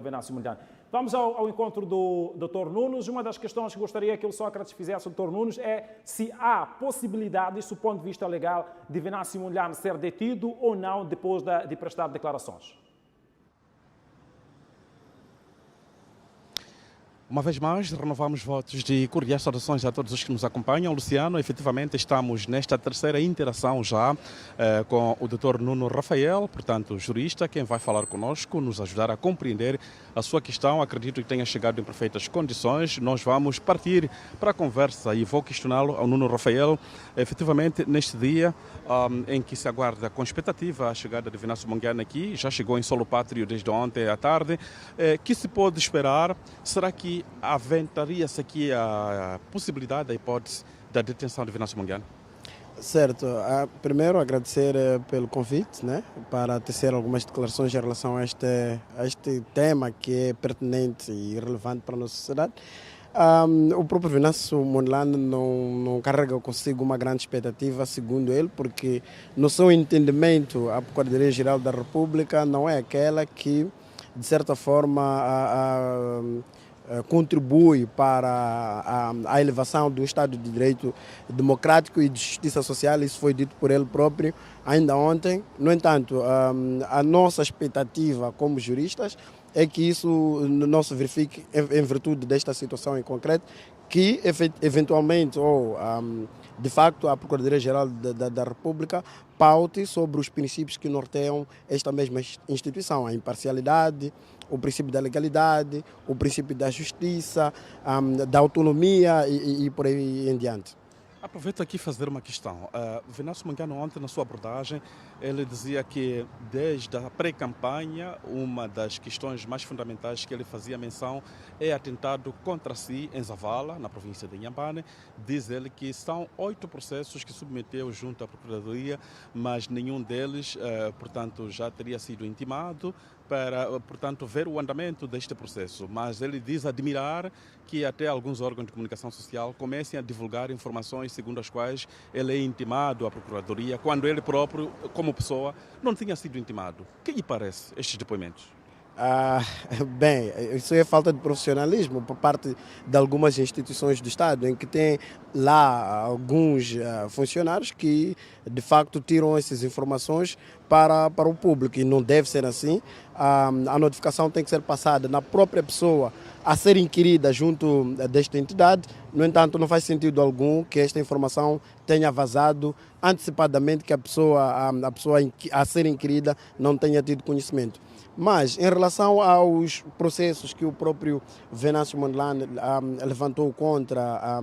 contra Venâncio Mondlane. Vamos ao encontro do Dr. Nunes. Uma das questões que gostaria que o Sócrates fizesse ao Dr. Nunes é se há possibilidades, do ponto de vista legal, de Venâncio Mondlane ser detido ou não depois de prestar declarações. Uma vez mais, renovamos votos de cordiais saudações a todos os que nos acompanham. Luciano, efetivamente estamos nesta terceira interação já com o Dr. Nuno Rafael, portanto, jurista, quem vai falar conosco, nos ajudar a compreender a sua questão. Acredito que tenha chegado em perfeitas condições. Nós vamos partir para a conversa e vou questioná-lo ao Nuno Rafael, efetivamente, neste dia em que se aguarda com expectativa a chegada de Venâncio Mondlane aqui, já chegou em solo pátrio desde ontem à tarde. Que se pode esperar? Será que aventaria-se aqui a possibilidade, a hipótese da detenção de Venâncio Mondlane? Certo. Primeiro, agradecer pelo convite, né, para tecer algumas declarações em relação a este tema que é pertinente e relevante para a nossa sociedade. O próprio Venâncio Mondlane não carrega consigo uma grande expectativa, segundo ele, porque no seu entendimento a Procuradoria-Geral da República não é aquela que, de certa forma, contribui para a elevação do Estado de Direito democrático e de justiça social. Isso foi dito por ele próprio ainda ontem. No entanto, a nossa expectativa como juristas é que isso não se verifique em virtude desta situação em concreto, que eventualmente ou de facto a Procuradoria-Geral da República paute sobre os princípios que norteiam esta mesma instituição: a imparcialidade, o princípio da legalidade, o princípio da justiça, da autonomia e por aí em diante. Aproveito aqui fazer uma questão. Venâncio Mondlane ontem, na sua abordagem, ele dizia que desde a pré-campanha, uma das questões mais fundamentais que ele fazia menção é atentado contra si em Zavala, na província de Inhambane. Diz ele que são 8 processos que submeteu junto à Procuradoria, mas nenhum deles, portanto, já teria sido intimado para, portanto, ver o andamento deste processo. Mas ele diz admirar que até alguns órgãos de comunicação social comecem a divulgar informações segundo as quais ele é intimado à Procuradoria, quando ele próprio, como pessoa, não tinha sido intimado. O que lhe parece estes depoimentos? Bem, isso é falta de profissionalismo por parte de algumas instituições do Estado, em que tem lá alguns funcionários que de facto tiram essas informações para o público, e não deve ser assim. A notificação tem que ser passada na própria pessoa a ser inquirida junto desta entidade. No entanto, não faz sentido algum que esta informação tenha vazado antecipadamente, que a pessoa a ser inquirida não tenha tido conhecimento. Mas, em relação aos processos que o próprio Venâncio Mondlane levantou contra,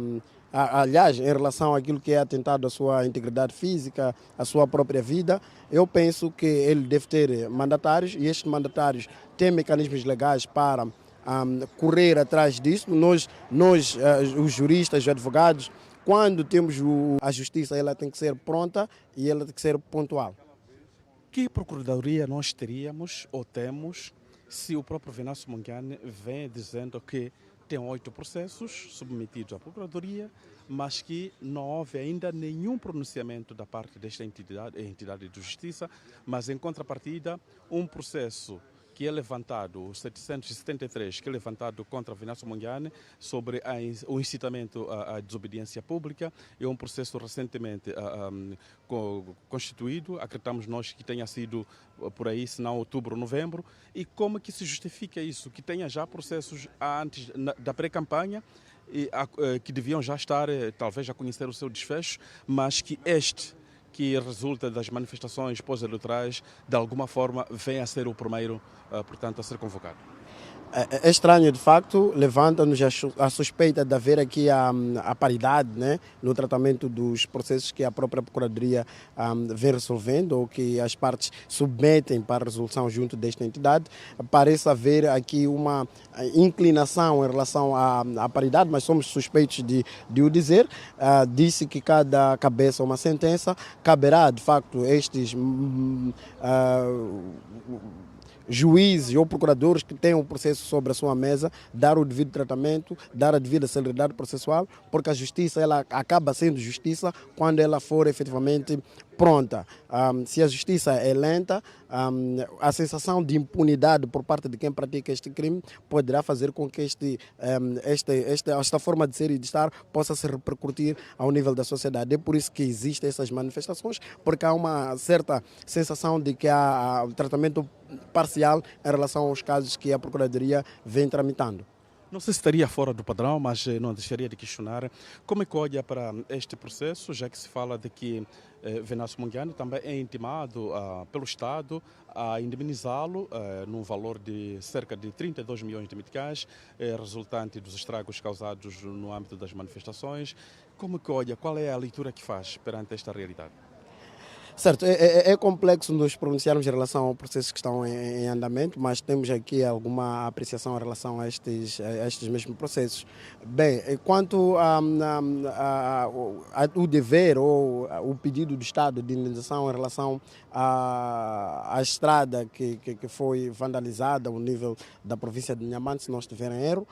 aliás, em relação àquilo que é atentado à sua integridade física, à sua própria vida, eu penso que ele deve ter mandatários, e estes mandatários têm mecanismos legais para correr atrás disso. Nós, os juristas, os advogados, quando temos a justiça, ela tem que ser pronta e ela tem que ser pontual. Que procuradoria nós teríamos ou temos se o próprio Venâncio Mondlane vem dizendo que tem 8 processos submetidos à Procuradoria, mas que não houve ainda nenhum pronunciamento da parte desta entidade de justiça, mas em contrapartida um processo que é levantado, o 773, que é levantado contra Venâncio Mondlane sobre o incitamento à desobediência pública. É um processo recentemente constituído, acreditamos nós que tenha sido por aí, se não outubro, novembro. E como que se justifica isso? Que tenha já processos antes da pré-campanha, que deviam já estar, talvez, a conhecer o seu desfecho, mas que que resulta das manifestações pós-eleitorais, de alguma forma, vem a ser o primeiro, portanto, a ser convocado. É estranho, de facto, levanta-nos a suspeita de haver aqui a paridade, né, no tratamento dos processos que a própria Procuradoria vem resolvendo, ou que as partes submetem para resolução junto desta entidade. Parece haver aqui uma inclinação em relação à paridade, mas somos suspeitos de o dizer. Disse que cada cabeça uma sentença. Caberá, de facto, estes juízes ou procuradores que têm um processo sobre a sua mesa, dar o devido tratamento, dar a devida celeridade processual, porque a justiça ela acaba sendo justiça quando ela for efetivamente pronta. Se a justiça é lenta, a sensação de impunidade por parte de quem pratica este crime poderá fazer com que esta forma de ser e de estar possa se repercutir ao nível da sociedade. É por isso que existem essas manifestações, porque há uma certa sensação de que há tratamento parcial em relação aos casos que a Procuradoria vem tramitando. Não sei se estaria fora do padrão, mas não deixaria de questionar como é que olha para este processo, já que se fala de que Venâncio Mondlane também é intimado pelo Estado a indemnizá-lo num valor de cerca de 32 milhões de meticais, resultante dos estragos causados no âmbito das manifestações. Como que olha, qual é a leitura que faz perante esta realidade? Certo, é complexo nos pronunciarmos em relação ao processo que estão em andamento, mas temos aqui alguma apreciação em relação a estes mesmos processos. Bem, quanto ao dever ou o pedido do Estado de indenização em relação à estrada que foi vandalizada ao nível da província de Inhambane, se não estiver em erro,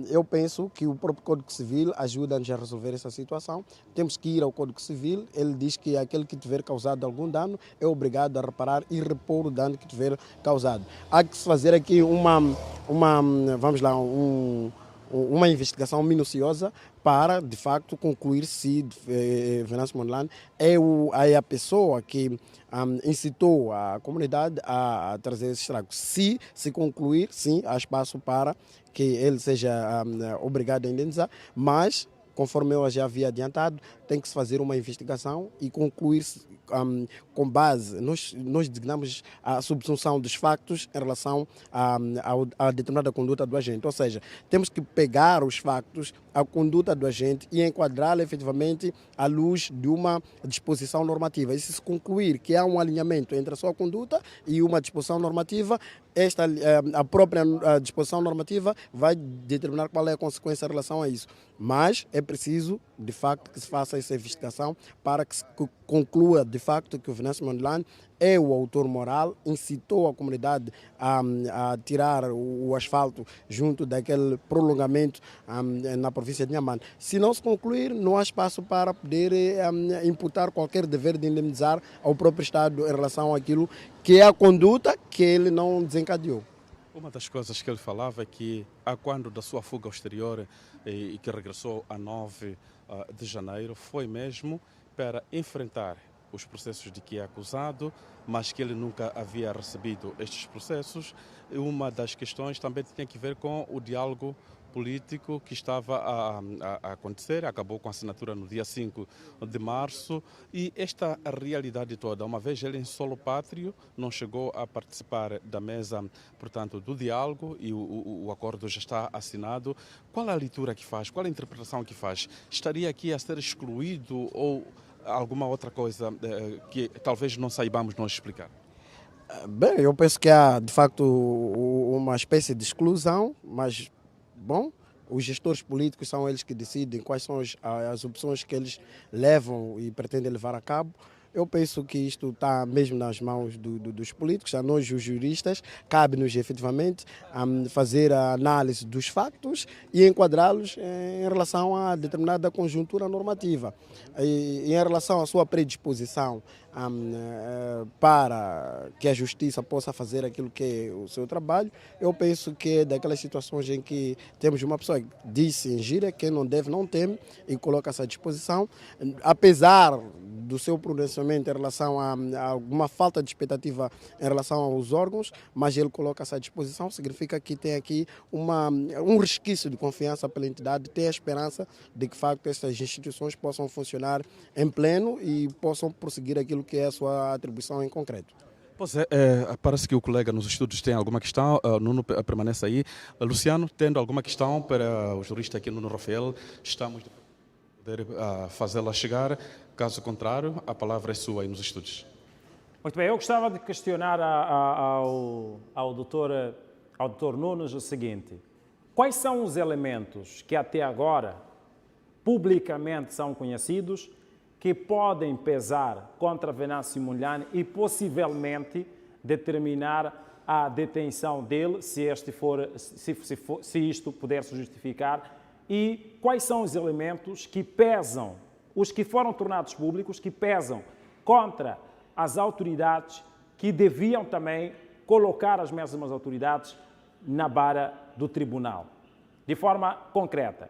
eu penso que o próprio Código Civil ajuda-nos a resolver essa situação. Temos que ir ao Código Civil, ele diz que aquele que tiver causado algum dano é obrigado a reparar e repor o dano que tiver causado. Há que se fazer aqui uma investigação minuciosa para, de facto, concluir se Venâncio Mondlane é a pessoa que incitou a comunidade a trazer esse estrago. Se concluir, sim, há espaço para que ele seja obrigado a indenizar, mas conforme eu já havia adiantado, tem que se fazer uma investigação e concluir com base, nós designamos a subsunção dos factos em relação a determinada conduta do agente. Ou seja, temos que pegar os factos, a conduta do agente e enquadrá-la efetivamente à luz de uma disposição normativa. E se concluir que há um alinhamento entre a sua conduta e uma disposição normativa, a própria disposição normativa vai determinar qual é a consequência em relação a isso. Mas é preciso, de facto, que se faça essa investigação para que se conclua, de facto, que o Venâncio Mondlane é o autor moral, incitou a comunidade a tirar o asfalto junto daquele prolongamento na província de Inhambane. Se não se concluir, não há espaço para poder imputar qualquer dever de indemnizar ao próprio Estado em relação àquilo que é a conduta que ele não desencadeou. Uma das coisas que ele falava é que, a quando da sua fuga ao exterior e que regressou a 9 de janeiro, foi mesmo para enfrentar os processos de que é acusado, mas que ele nunca havia recebido estes processos. Uma das questões também tinha que ver com o diálogo político que estava a acontecer, acabou com a assinatura no dia 5 de março, e esta realidade toda, uma vez ele em solo pátrio, não chegou a participar da mesa, portanto, do diálogo, e o acordo já está assinado. Qual é a leitura que faz? Qual é a interpretação que faz? Estaria aqui a ser excluído ou alguma outra coisa que talvez não saibamos nós explicar? Bem, eu penso que há, de facto, uma espécie de exclusão, mas, bom, os gestores políticos são eles que decidem quais são as opções que eles levam e pretendem levar a cabo. Eu penso que isto está mesmo nas mãos dos políticos, a nós, os juristas, cabe-nos efetivamente fazer a análise dos factos e enquadrá-los em relação a determinada conjuntura normativa. E em relação à sua predisposição para que a justiça possa fazer aquilo que é o seu trabalho, eu penso que é daquelas situações em que temos uma pessoa que disse em gíria, quem não deve não teme, e coloca-se à disposição, apesar do seu pronunciamento em relação a alguma falta de expectativa em relação aos órgãos, mas ele coloca-se à disposição, significa que tem aqui um resquício de confiança pela entidade, tem a esperança de que, de facto, estas instituições possam funcionar em pleno e possam prosseguir aquilo que é a sua atribuição em concreto. Pois é, parece que o colega nos estudos tem alguma questão, Nuno permanece aí. Luciano, tendo alguma questão para o jurista aqui, Nuno Rafael, estamos a poder fazê-la chegar. Caso contrário, a palavra é sua aí nos estudos. Muito bem, eu gostava de questionar ao doutor Nunes o seguinte: quais são os elementos que até agora publicamente são conhecidos que podem pesar contra Venâncio Mondlane e possivelmente determinar a detenção dele, se isto puder se justificar, e quais são os elementos que pesam, os que foram tornados públicos, que pesam contra as autoridades que deviam também colocar as mesmas autoridades na vara do tribunal. De forma concreta.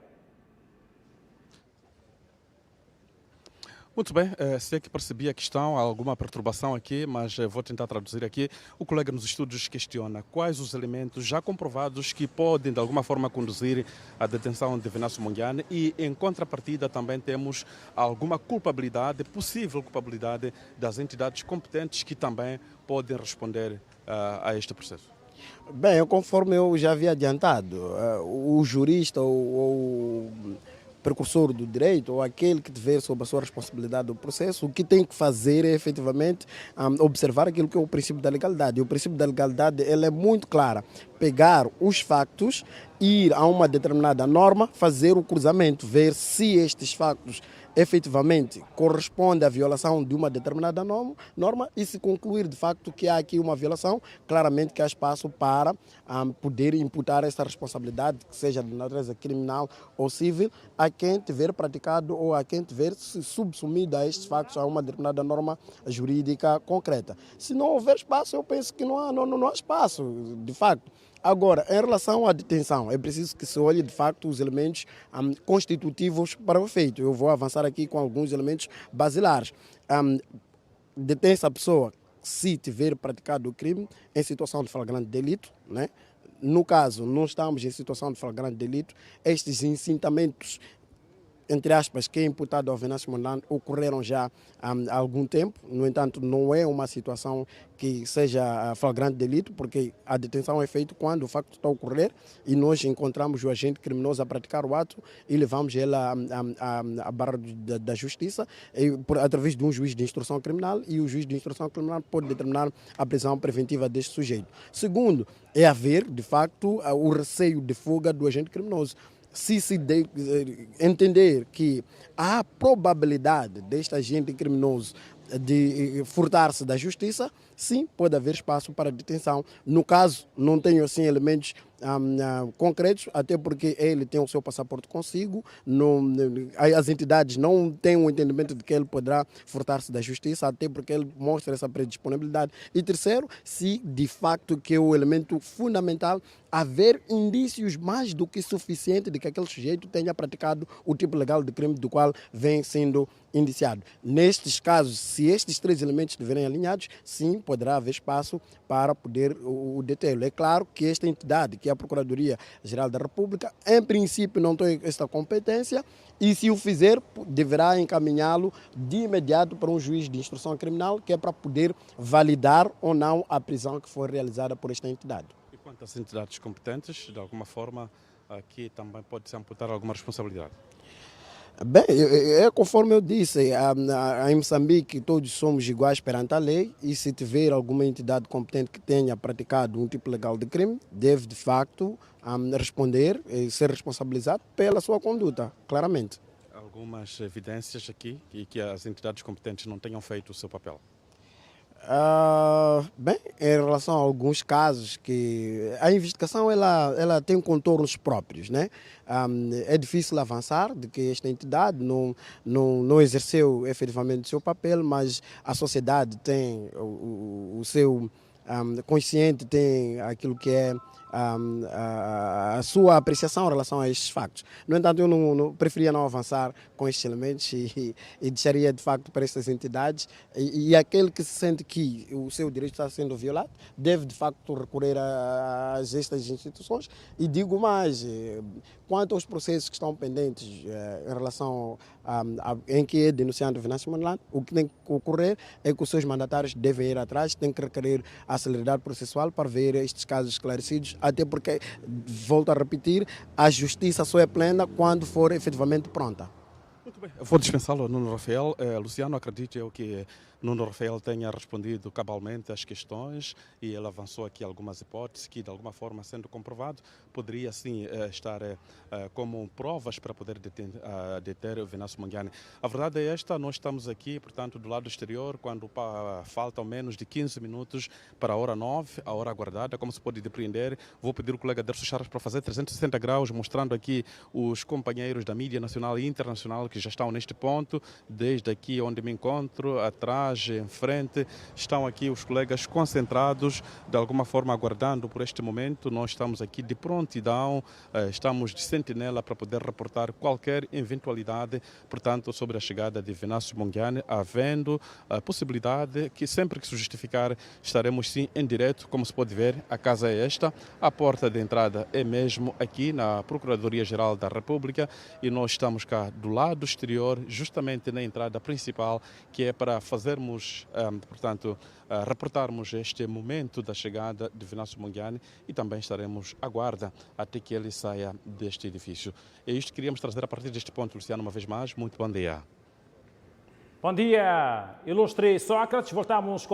Muito bem, sei que percebi a questão, há alguma perturbação aqui, mas vou tentar traduzir aqui. O colega nos estúdios questiona quais os elementos já comprovados que podem de alguma forma conduzir à detenção de Venâncio Mondlane e em contrapartida também temos alguma culpabilidade, possível culpabilidade das entidades competentes que também podem responder a este processo. Bem, conforme eu já havia adiantado, o jurista ou precursor do direito ou aquele que tiver sob a sua responsabilidade do processo, o que tem que fazer é efetivamente observar aquilo que é o princípio da legalidade. E o princípio da legalidade ele é muito clara. Pegar os factos, ir a uma determinada norma, fazer o cruzamento, ver se estes factos efetivamente correspondem à violação de uma determinada norma e se concluir de facto que há aqui uma violação, claramente que há espaço para poder imputar essa responsabilidade, que seja de natureza criminal ou civil, a quem tiver praticado ou a quem tiver se subsumido a estes factos a uma determinada norma jurídica concreta. Se não houver espaço, eu penso que não há espaço, de facto. Agora, em relação à detenção, é preciso que se olhe de facto os elementos constitutivos para o feito. Eu vou avançar aqui com alguns elementos basilares. Detém-se a pessoa se tiver praticado o crime em situação de flagrante delito, né? No caso, não estamos em situação de flagrante delito, estes incitamentos, entre aspas, que é imputado ao Venâncio Mondlane ocorreram já há algum tempo. No entanto, não é uma situação que seja flagrante delito, porque a detenção é feita quando o facto está a ocorrer e nós encontramos o agente criminoso a praticar o ato e levamos ele à barra da justiça através de um juiz de instrução criminal e o juiz de instrução criminal pode determinar a prisão preventiva deste sujeito. Segundo, é haver, de facto, o receio de fuga do agente criminoso. Se entender que há probabilidade deste agente criminoso de furtar-se da justiça, sim, pode haver espaço para detenção. No caso, não tenho assim elementos concretos, até porque ele tem o seu passaporte consigo, as entidades não têm o entendimento de que ele poderá furtar-se da justiça, até porque ele mostra essa predisponibilidade. E terceiro, se de facto que é o elemento fundamental, haver indícios mais do que suficiente de que aquele sujeito tenha praticado o tipo legal de crime do qual vem sendo indiciado. Nestes casos, se estes três elementos estiverem alinhados, sim, poderá haver espaço para poder o detê-lo. É claro que esta entidade, que é a Procuradoria-Geral da República, em princípio não tem esta competência e, se o fizer, deverá encaminhá-lo de imediato para um juiz de instrução criminal, que é para poder validar ou não a prisão que foi realizada por esta entidade. E quanto às entidades competentes, de alguma forma, aqui também pode-se amputar alguma responsabilidade? Bem, conforme eu disse, em Moçambique todos somos iguais perante a lei e se tiver alguma entidade competente que tenha praticado um tipo legal de crime, deve de facto responder e ser responsabilizado pela sua conduta, claramente. Algumas evidências aqui e que as entidades competentes não tenham feito o seu papel? Bem, em relação a alguns casos que a investigação ela tem contornos próprios, né? É difícil avançar de que esta entidade não exerceu efetivamente o seu papel, mas a sociedade tem o seu consciente, tem aquilo que é a sua apreciação em relação a estes factos. No entanto, eu não preferia não avançar com estes elementos e deixaria de facto para estas entidades e aquele que se sente que o seu direito está sendo violado deve de facto recorrer a estas instituições e digo mais, quanto aos processos que estão pendentes em relação em que é denunciado o Venâncio Mondlane, o que tem que ocorrer é que os seus mandatários devem ir atrás, têm que requerer a celeridade processual para ver estes casos esclarecidos, até porque, volto a repetir, a justiça só é plena quando for efetivamente pronta. Muito bem, eu vou dispensá-lo, Nuno Rafael. Luciano, acredito eu que Nuno Rafael tenha respondido cabalmente às questões e ele avançou aqui algumas hipóteses que, de alguma forma, sendo comprovado, poderia sim estar como provas para poder deter o Venâncio Mondlane. A verdade é esta, nós estamos aqui, portanto, do lado exterior, quando faltam menos de 15 minutos para a hora 9, a hora aguardada, como se pode depreender. Vou pedir ao colega Derso Charas para fazer 360 graus, mostrando aqui os companheiros da mídia nacional e internacional que já estão neste ponto, desde aqui onde me encontro, atrás, mais em frente. Estão aqui os colegas concentrados, de alguma forma aguardando por este momento. Nós estamos aqui de prontidão, estamos de sentinela para poder reportar qualquer eventualidade, portanto, sobre a chegada de Venâncio Mondlane, havendo a possibilidade que sempre que se justificar estaremos sim em direto. Como se pode ver, a casa é esta, a porta de entrada é mesmo aqui na Procuradoria-Geral da República e nós estamos cá do lado exterior, justamente na entrada principal, que é para fazermos, portanto, reportarmos este momento da chegada de Venâncio Mondlane e também estaremos à guarda até que ele saia deste edifício. É isto que queríamos trazer a partir deste ponto, Luciano, uma vez mais. Muito bom dia. Bom dia, ilustre Sócrates. Voltamos com